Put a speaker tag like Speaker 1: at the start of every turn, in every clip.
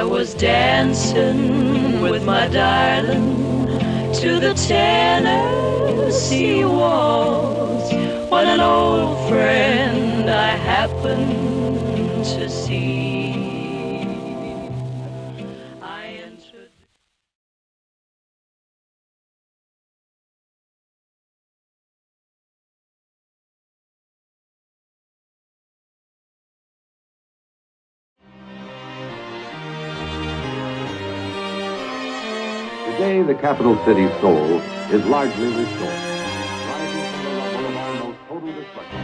Speaker 1: was dancing with my darling to the Tennessee waltz when an old friend I happened to see.
Speaker 2: Today, the capital city's soul is largely restored, rising from the level of almost total destruction.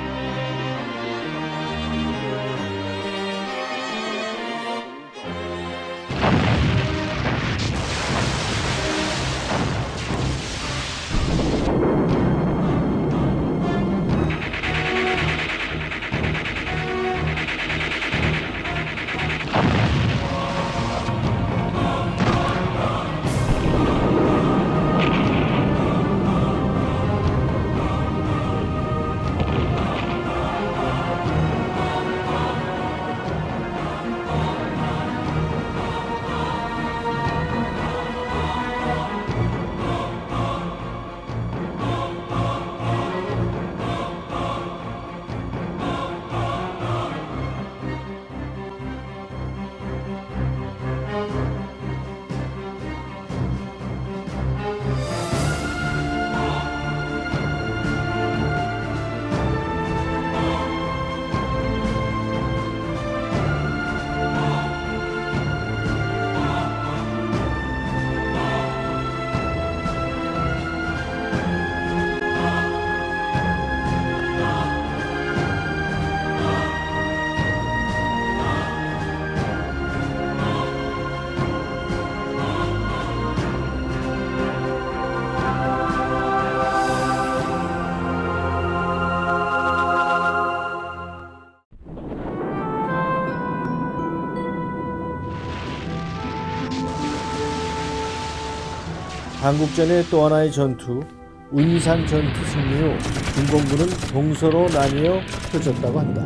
Speaker 3: 한국전의 또 하나의 전투, 운산 전투 승리 후 중공군은 동서로 나뉘어 흩어졌다고 한다.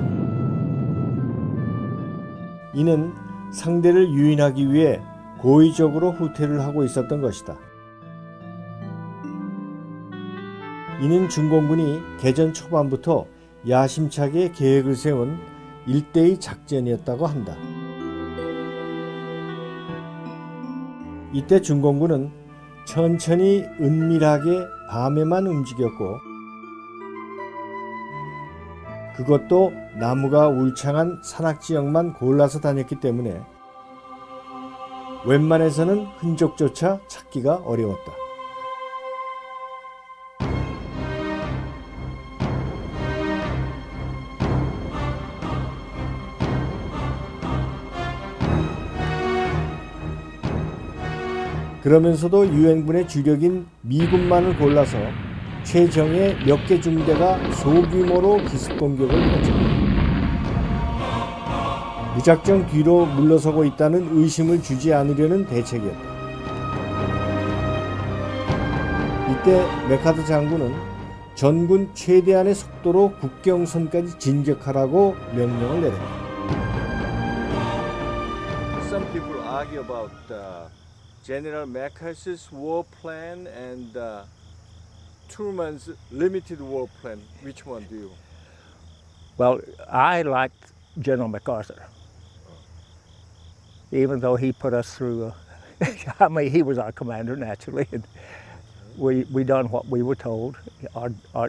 Speaker 3: 이는 상대를 유인하기 위해 고의적으로 후퇴를 하고 있었던 것이다. 이는 중공군이 개전 초반부터 야심차게 계획을 세운 일대의 작전이었다고 한다. 이때 중공군은 천천히 은밀하게 밤에만 움직였고 그것도 나무가 울창한 산악지역만 골라서 다녔기 때문에 웬만해서는 흔적조차 찾기가 어려웠다. 그러면서도 유엔군의 주력인 미군만을 골라서 최정예 몇 개 중대가 소규모로 기습 공격을 펼쳤다. 무작정 뒤로 물러서고 있다는 의심을 주지 않으려는 대책이었다. 이때 메카드 장군은 전군 최대한의 속도로 국경선까지 진격하라고 명령을 내렸다.
Speaker 4: Some people argue about General MacArthur's war plan and Truman's limited war plan. Which one do you?
Speaker 5: Well, I liked General MacArthur, even though he put us through. I mean, he was our commander naturally, and we done what we were told.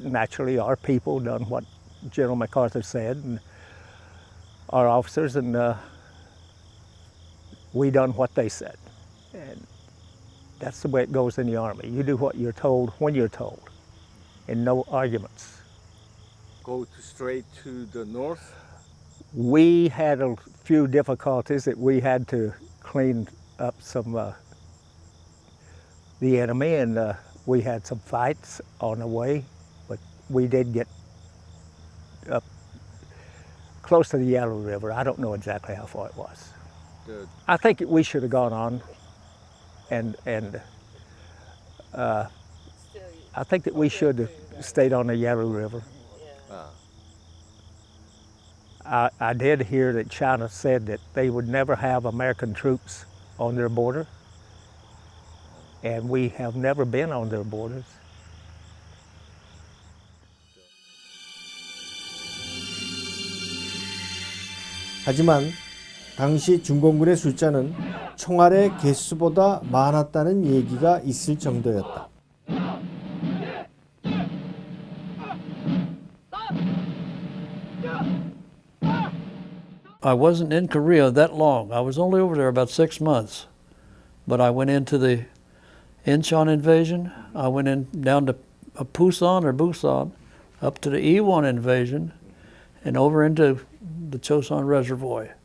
Speaker 5: Naturally, our people done what General MacArthur said, and our officers, and we done what they said. And that's the way it goes in the Army. You do what you're told when you're told, and no arguments.
Speaker 4: Go straight to the north?
Speaker 5: We had a few difficulties that we had to clean up some the enemy, and we had some fights on the way, but we did get up close to the Yellow River. I don't know exactly how far it was. I think we should have gone on, and I think that we should have stayed on the Yellow River. I did hear that China said that they would never have American troops on their border, and we have never been on their borders.
Speaker 3: 하지만 당시 중공군의 숫자는 총알의 개수보다 많았다는 얘기가 있을 정도였다.
Speaker 6: I wasn't in Korea that long. I was only over there about 6 months. But I went into the Incheon invasion. I went in down to Busan, up to the E1 invasion, and over into the Chosun Reservoir.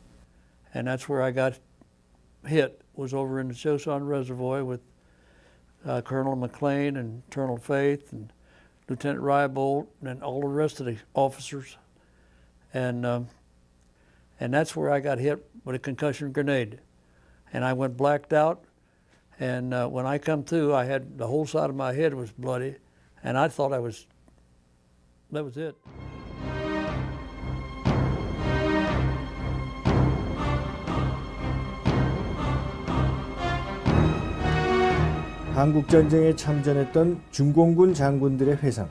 Speaker 6: And that's where I got hit, was over in the Chosun Reservoir with Colonel McLean and Colonel Faith and Lieutenant Rybolt and all the rest of the officers. And that's where I got hit with a concussion grenade. And I went blacked out. And when I come through, I had the whole side of my head was bloody. And I thought that was it.
Speaker 3: 한국전쟁에 참전했던 중공군 장군들의 회상.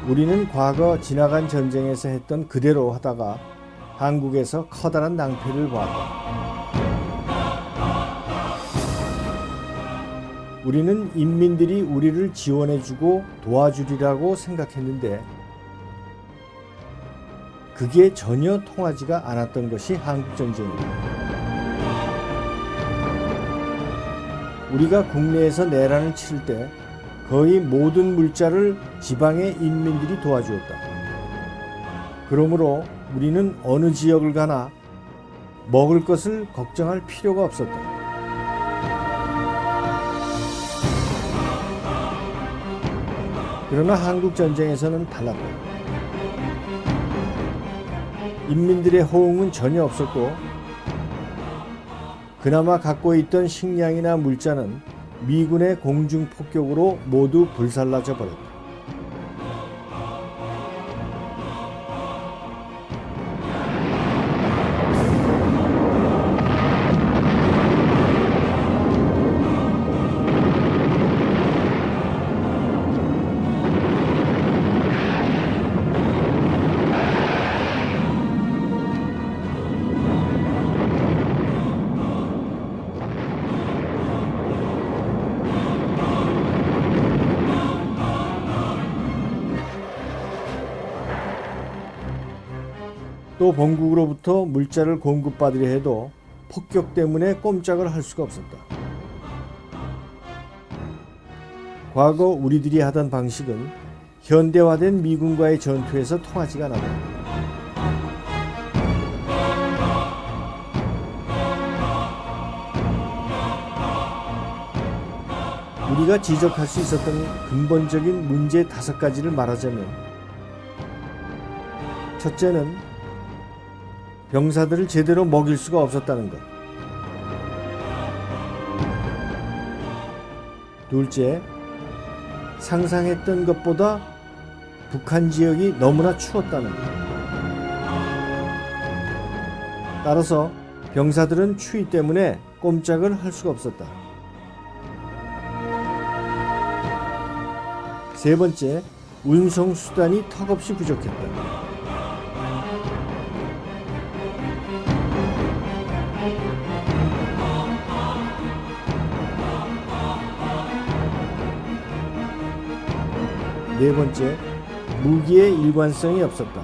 Speaker 3: 우리는 과거 지나간 전쟁에서 했던 그대로 하다가 한국에서 커다란 낭패를 보았다. 우리는 인민들이 우리를 지원해주고 도와주리라고 생각했는데 그게 전혀 통하지가 않았던 것이 한국전쟁이다. 우리가 국내에서 내란을 치를 때 거의 모든 물자를 지방의 인민들이 도와주었다. 그러므로 우리는 어느 지역을 가나 먹을 것을 걱정할 필요가 없었다. 그러나 한국전쟁에서는 달랐다. 인민들의 호응은 전혀 없었고 그나마 갖고 있던 식량이나 물자는 미군의 공중폭격으로 모두 불살라져 버렸다. 또 본국으로부터 물자를 공급받으려 해도 폭격 때문에 꼼짝을 할 수가 없었다. 과거 우리들이 하던 방식은 현대화된 미군과의 전투에서 통하지가 않았다. 우리가 지적할 수 있었던 근본적인 문제 5가지를 말하자면 첫째는 병사들을 제대로 먹일 수가 없었다는 것. 둘째, 상상했던 것보다 북한 지역이 너무나 추웠다는 것. 따라서 병사들은 추위 때문에 꼼짝을 할 수가 없었다. 세 번째, 운송 수단이 턱없이 부족했다. 네 번째, 무기의 일관성이 없었다.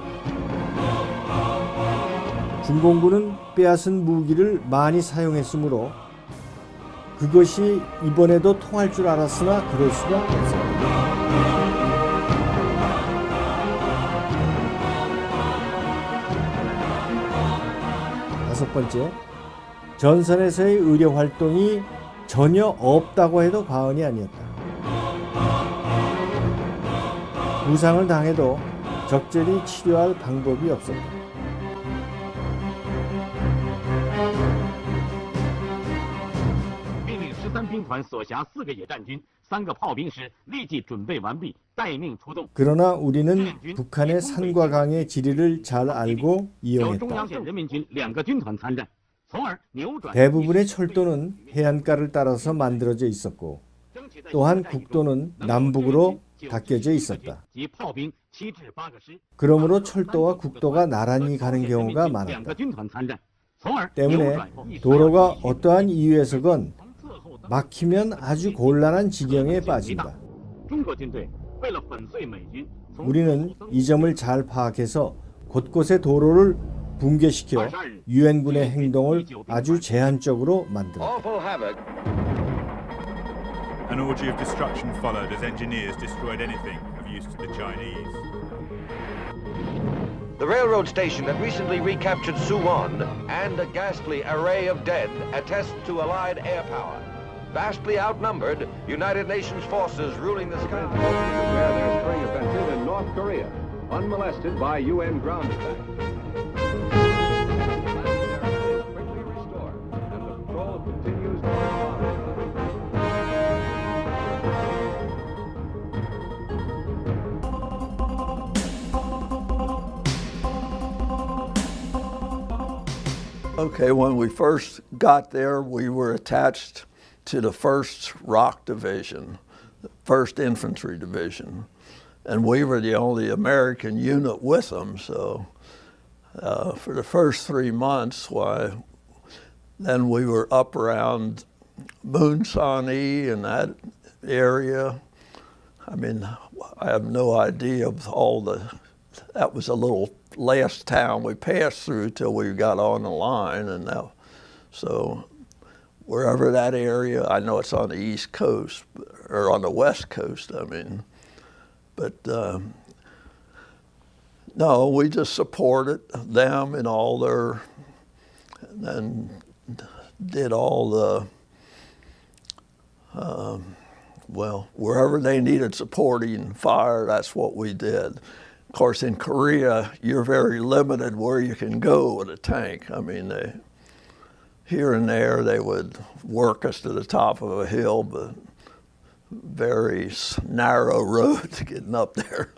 Speaker 3: 중공군은 빼앗은 무기를 많이 사용했으므로 그것이 이번에도 통할 줄 알았으나 그럴 수가 없었다. 다섯 번째, 전선에서의 의료 활동이 전혀 없다고 해도 과언이 아니었다. 부상을 당해도 적절히 치료할 방법이 없었다. 그러나 우리는 북한의 산과 강의 지리를 잘 알고 이용했다. 대부분의 철도는 해안가를 따라서 만들어져 있었고 또한 국도는 남북으로 닦여져 있었다. 그러므로 철도와 국도가 나란히 가는 경우가 많았다. 때문에 도로가 어떠한 이유에서건 막히면 아주 곤란한 지경에 빠진다. 우리는 이 점을 잘 파악해서 곳곳에 도로를 붕괴시켜 유엔군의 행동을 아주 제한적으로 만들었다.
Speaker 7: An orgy of destruction followed as engineers destroyed anything of use to the Chinese.
Speaker 2: The railroad station that recently recaptured Suwon and a ghastly array of dead attest to Allied air power. Vastly outnumbered, United Nations forces ruling the sky. Prepare their spring offensive in North Korea, unmolested by UN ground attack. Is quickly restored, and the patrol continues to
Speaker 6: Okay, when we first got there, we were attached to the 1st Rock Division, the 1st Infantry Division, and we were the only American unit with them. So for the first 3 months, then we were up around Moonsani and that area. I mean, I have no idea of that was a little last town we passed through till we got on the line, and so wherever that area, I know it's on the East Coast, or on the West Coast, I mean, but no, we just supported them in all their, and did all the, wherever they needed supporting fire, that's what we did. Of course, in Korea, you're very limited where you can go with a tank. I mean, here and there, they would work us to the top of a hill, but very narrow road to getting up there.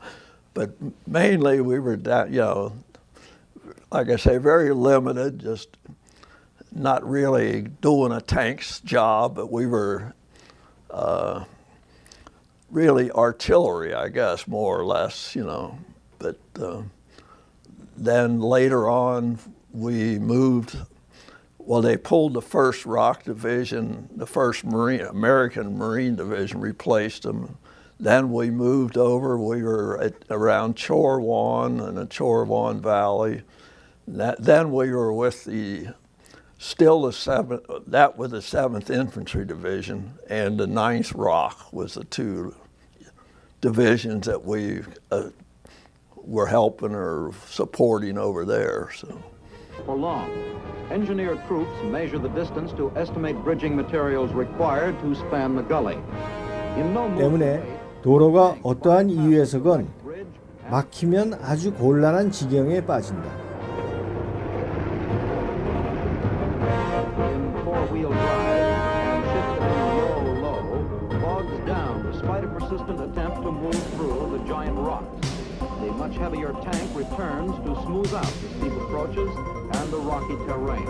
Speaker 6: But mainly we were down, like I say, very limited, just not really doing a tank's job, but we were really artillery, I guess, more or less, But then later on, we moved. Well, they pulled the 1st Rock Division, the 1st American Marine Division replaced them. Then we moved over. We were around Chorwan and the Chorwan Valley. Then we were with the 7th Infantry Division, and the 9th Rock was the 2 divisions that we were helping or supporting over there. So.
Speaker 2: For long, engineered troops measure the distance to estimate bridging materials required to span the gully.
Speaker 3: 때문에 도로가 어떠한 이유에서건 막히면 아주 곤란한 지경에 빠진다.
Speaker 2: In four-wheel drive and shifted low, bogs down despite a persistent attempt to move through the giant rocks. The much heavier tank returns to smooth out the steep approaches and the rocky terrain.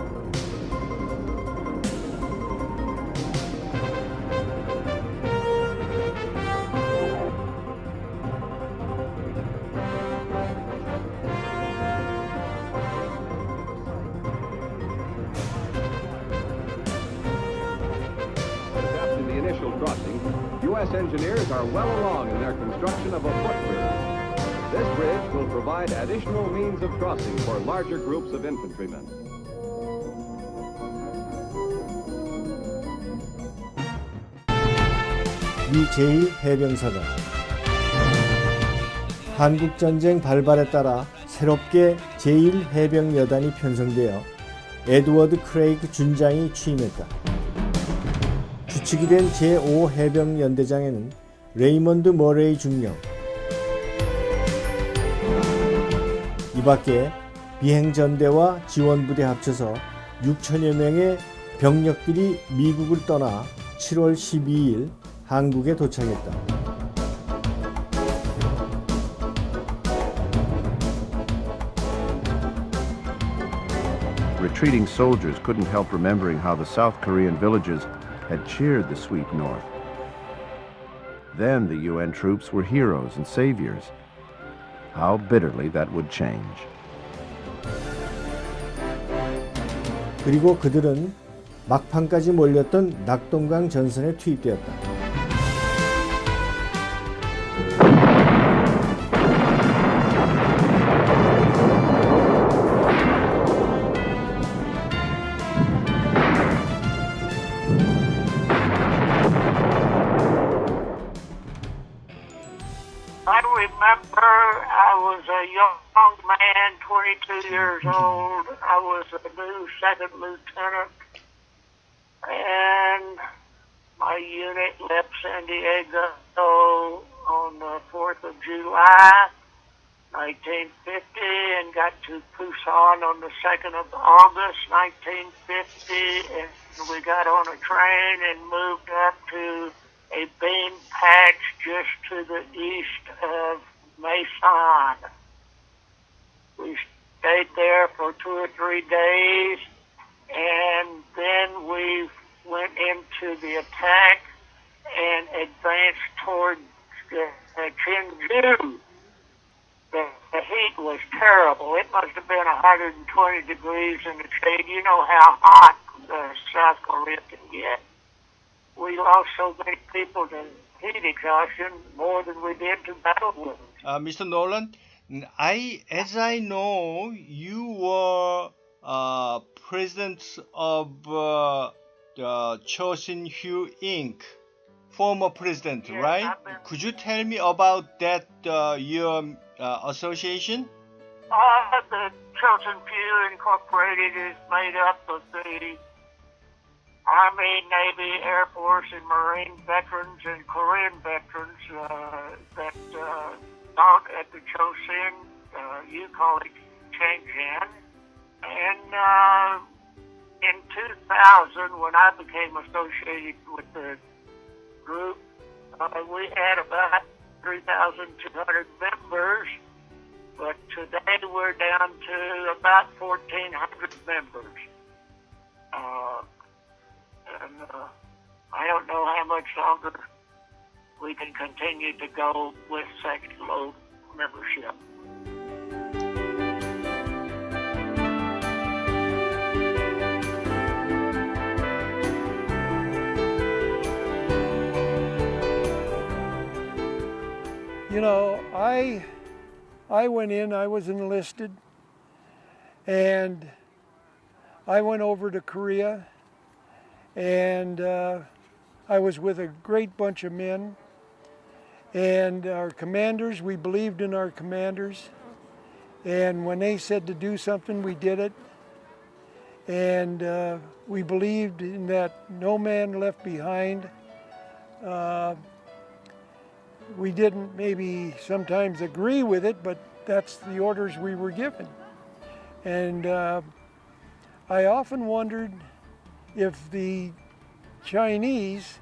Speaker 2: After the initial crossing, U.S. engineers are well along in their construction of a footbridge. This bridge will provide additional means of crossing for larger groups of infantrymen.
Speaker 3: 미 제1해병사단 한국전쟁 발발에 따라 새롭게 제1해병여단이 편성되어 에드워드 크레이그 준장이 취임했다. 주축이 된 제5해병연대장에는 레이먼드 머레이 중령, 이 밖에 비행전대와 지원부대 합쳐서 6천여 명의 병력들이 미국을 떠나 7월 12일 한국에 도착했다.
Speaker 8: retreating soldiers couldn't help remembering how the South Korean villages had cheered the sweet North. Then the UN troops were heroes and saviors. How bitterly that would change.
Speaker 3: 그리고 그들은 막판까지 몰렸던 낙동강 전선에 투입되었다.
Speaker 9: I remember I was a young man, 22 years old. I was a new second lieutenant, and my unit left San Diego on the 4th of July, 1950, and got to Busan on the 2nd of August, 1950, and we got on a train and moved up to a bean patch just to the east of Mason. We stayed there for 2 or 3 days, and then we went into the attack and advanced toward Chinju. The heat was terrible. It must have been 120 degrees in the shade. You know how hot South Korea can get. We lost so many people to heat exhaustion more than we did to battle wounds.
Speaker 10: Mr. Nolan, as I know, you were president of Chosin Hugh Inc., former president,
Speaker 9: Yes,
Speaker 10: right? Could you tell me about that, your association?
Speaker 9: The Chosin Hugh Incorporated is made up of the Army, Navy, Air Force, and Marine veterans and Korean veterans that fought at the Chosin. You call it Changjan. And in 2000, when I became associated with the group, we had about 3,200 members, but today we're down to about 1,400 members. And I don't know how much longer we can continue to go with such low membership.
Speaker 11: You know, I went in, I was enlisted, and I went over to Korea, and I was with a great bunch of men, and our commanders, we believed in our commanders, and when they said to do something, we did it, and we believed in that no man left behind. We didn't maybe sometimes agree with it, but that's the orders we were given. And I often wondered if the Chinese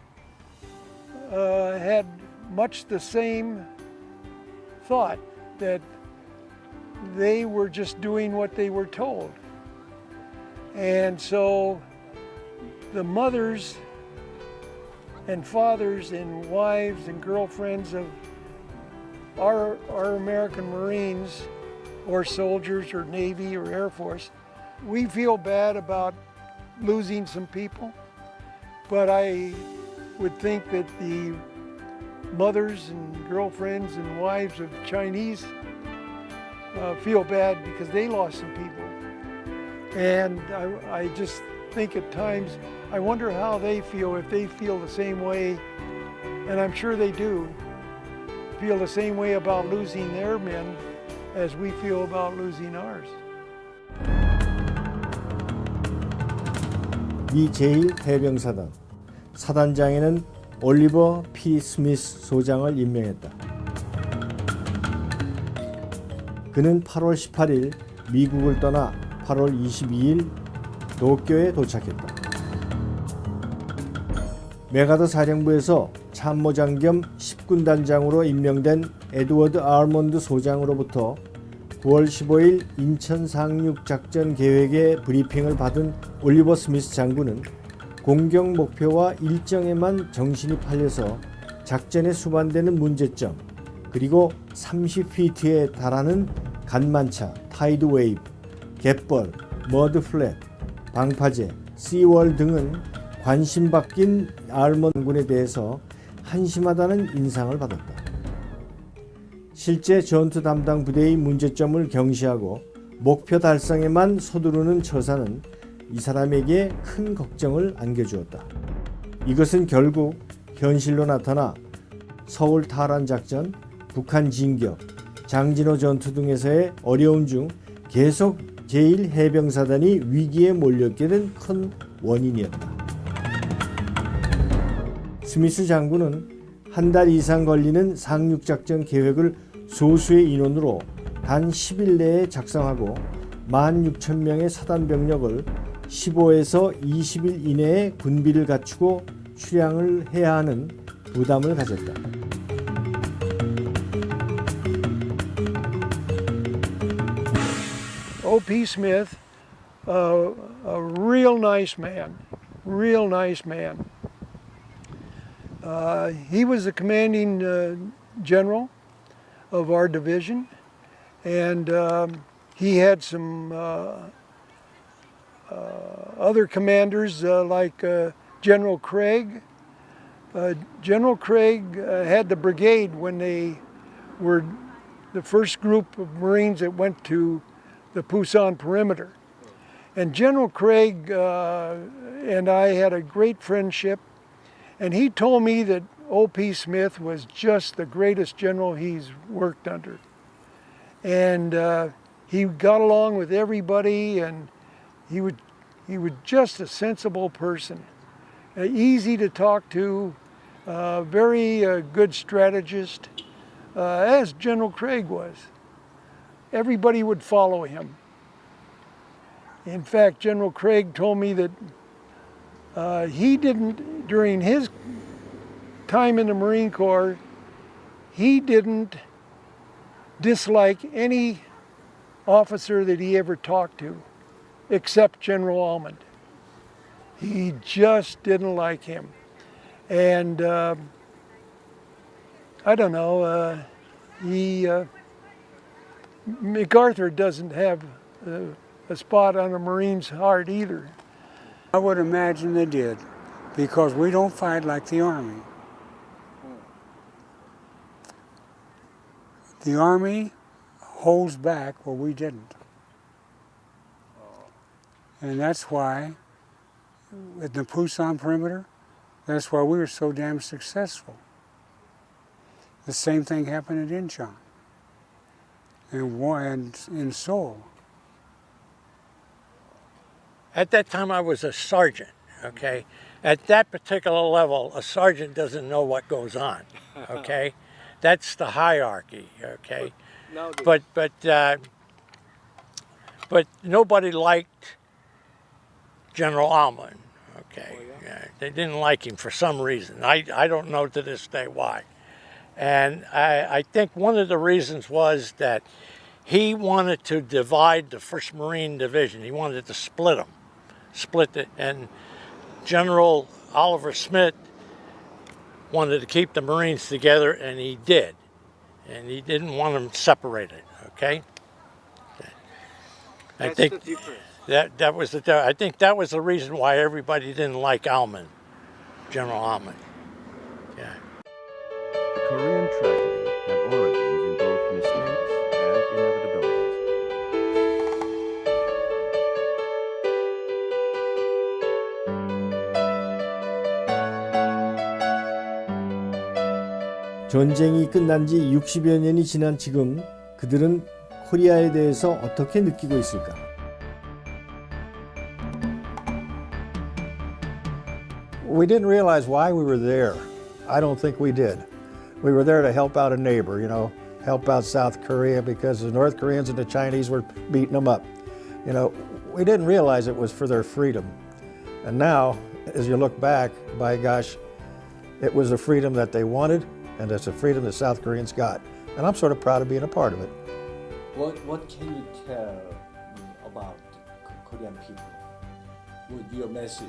Speaker 11: had much the same thought, that they were just doing what they were told. And so the mothers and fathers and wives and girlfriends of our American Marines or soldiers or Navy or Air Force, we feel bad about losing some people, but I would think that the mothers and girlfriends and wives of Chinese feel bad because they lost some people. And I just think at times, I wonder how they feel, if they feel the same way, and I'm sure they do, feel the same way about losing their men as we feel about losing ours.
Speaker 3: 미 제1해병사단 사단장에는 올리버 P. 스미스 소장을 임명했다. 그는 8월 18일 미국을 떠나 8월 22일 도쿄에 도착했다. 메가더 사령부에서 참모장 겸 10군단장으로 임명된 에드워드 아몬드 소장으로부터 9월 15일 인천 상륙 작전 계획의 브리핑을 받은 올리버 스미스 장군은 공격 목표와 일정에만 정신이 팔려서 작전에 수반되는 문제점, 그리고 30피트에 달하는 간만차, 타이드 웨이브, 갯벌, 머드 플랫, 방파제, 시월 등은 관심 바뀐 알몬군에 대해서 한심하다는 인상을 받았다. 실제 전투 담당 부대의 문제점을 경시하고 목표 달성에만 서두르는 처사는 이 사람에게 큰 걱정을 안겨주었다. 이것은 결국 현실로 나타나 서울 탈환 작전, 북한 진격, 장진호 전투 등에서의 어려움 중 계속 제1해병사단이 위기에 몰렸게 된 큰 원인이었다. 스미스 장군은 한 달 이상 걸리는 상륙작전 계획을 소수의 인원으로 단 10일 내에 작성하고 16,000명의 사단 병력을 15에서 20일 이내에 군비를 갖추고 수량을 해야 하는 부담을 가졌다.
Speaker 11: O.P. Smith, a real nice man, real nice man. He was the commanding general of our division, and he had some other commanders like General Craig. General Craig had the brigade when they were the first group of Marines that went to the Pusan perimeter. And General Craig and I had a great friendship, and he told me that O.P. Smith was just the greatest general he's worked under. And he got along with everybody, and he was just a sensible person, easy to talk to, very good strategist, as General Craig was. Everybody would follow him. In fact, General Craig told me that he didn't, during his time in the Marine Corps, he didn't dislike any officer that he ever talked to, except General Almond. He just didn't like him. And I don't know, MacArthur doesn't have a spot on a Marine's heart either.
Speaker 12: I would imagine they did, because we don't fight like the Army. The Army holds back where we didn't. And that's why, at the Pusan perimeter, that's why we were so damn successful. The same thing happened at Incheon and in Seoul.
Speaker 13: At that time, I was a sergeant, okay? At that particular level, a sergeant doesn't know what goes on, okay? That's the hierarchy, okay? But nobody liked General Almond, okay? Yeah, they didn't like him for some reason. I don't know to this day why. And I think one of the reasons was that he wanted to divide the 1st Marine Division. He wanted to split it. And General Oliver Smith wanted to keep the Marines together, and he did. And he didn't want them separated, okay? I think that was I think that was the reason why everybody didn't like Almond, General Almond. Yeah.
Speaker 8: The Korean tragedy had origins in both mistakes and inevitabilities.
Speaker 3: 전쟁이 끝난 지 60여 년이 지난 지금 그들은 코리아에 대해서 어떻게 느끼고 있을까?
Speaker 14: We didn't realize why we were there. I don't think we did. We were there to help out a neighbor, help out South Korea because the North Koreans and the Chinese were beating them up. We didn't realize it was for their freedom. And now, as you look back, by gosh, it was the freedom that they wanted, and it's a freedom the South Koreans got. And I'm sort of proud of being a part of it.
Speaker 4: What can you tell me about Korean people with your message?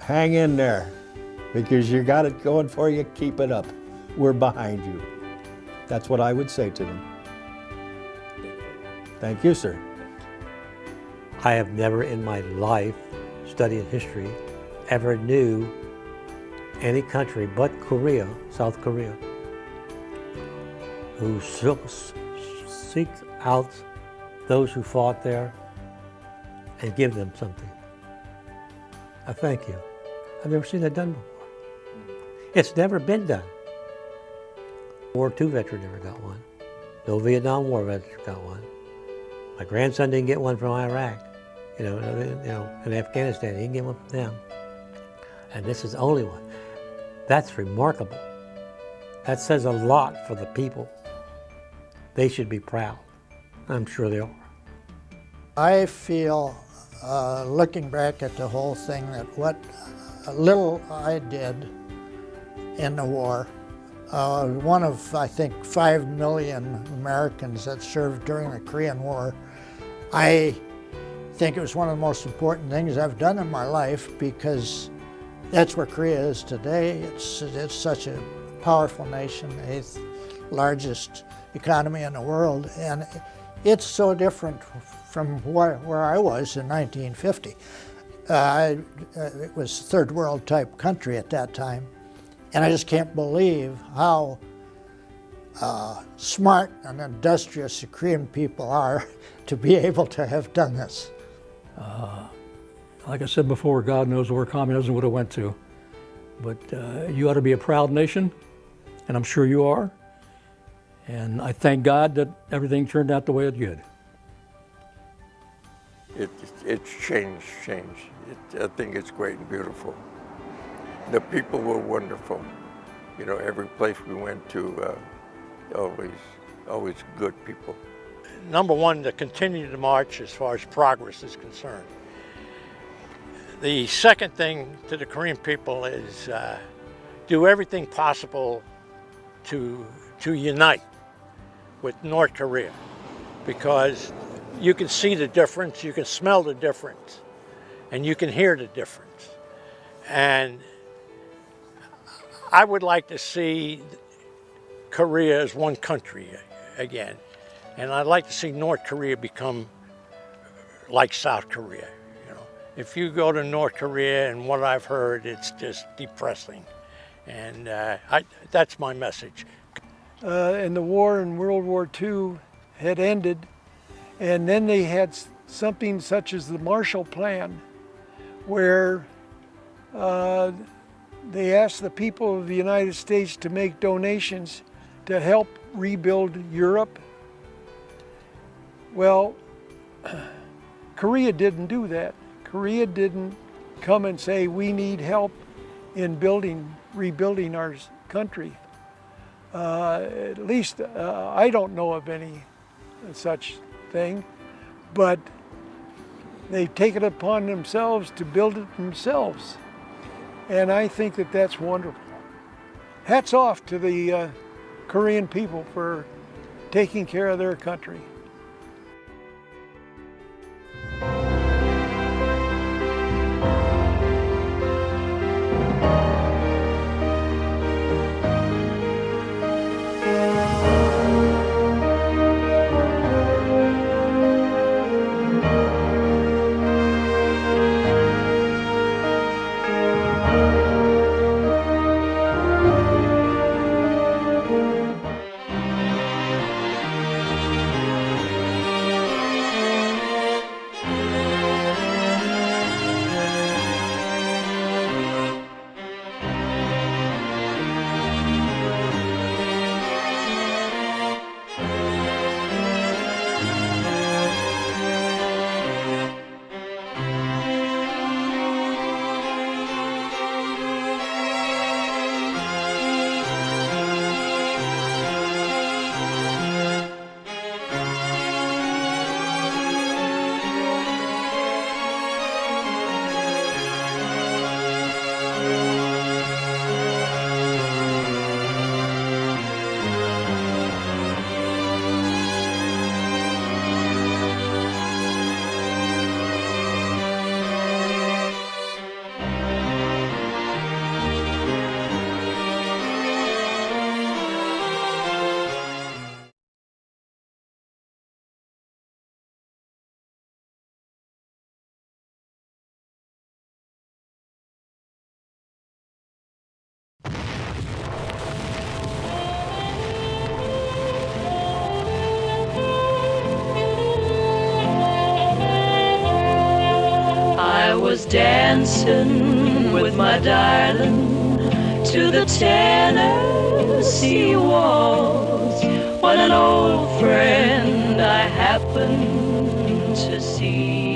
Speaker 14: Hang in there, because you got it going for you. Keep it up. We're behind you. That's what I would say to them. Thank you, sir.
Speaker 15: I have never in my life, studying history, ever knew any country but Korea, South Korea, who seeks out those who fought there and give them something. I thank you. I've never seen that done before. It's never been done. World War II veteran never got one. No Vietnam War veteran got one. My grandson didn't get one from Iraq. In Afghanistan, he didn't get one from them. And this is the only one. That's remarkable. That says a lot for the people. They should be proud. I'm sure they are.
Speaker 16: I feel, looking back at the whole thing, that what little I did in the war, one of, I think, 5 million Americans that served during the Korean War, I think it was one of the most important things I've done in my life, because that's where Korea is today. It's such a powerful nation, the 8th largest economy in the world, and it's so different from where I was in 1950. It was third world type country at that time, and I just can't believe how smart and industrious the Korean people are to be able to have done this.
Speaker 17: Like I said before, God knows where communism would have went to. But you ought to be a proud nation, and I'm sure you are. And I thank God that everything turned out the way it did.
Speaker 18: It's changed. I think it's great and beautiful. The people were wonderful. You know, every place we went to, always good people.
Speaker 13: Number one, to continue to march as far as progress is concerned. The second thing to the Korean people is do everything possible to unite with North Korea, because you can see the difference, you can smell the difference, and you can hear the difference. And I would like to see Korea as one country again. And I'd like to see North Korea become like South Korea. You know, if you go to North Korea, and what I've heard, it's just depressing. And that's my message.
Speaker 11: And the war in World War II had ended, and then they had something such as the Marshall Plan, where they asked the people of the United States to make donations to help rebuild Europe. Well, Korea didn't do that. Korea didn't come and say, we need help in rebuilding our country. At least I don't know of any such thing, but they've taken it upon themselves to build it themselves. And I think that that's wonderful. Hats off to the Korean people for taking care of their country.
Speaker 1: dancing with my darling to the Tennessee waltz when an old friend I happened to see.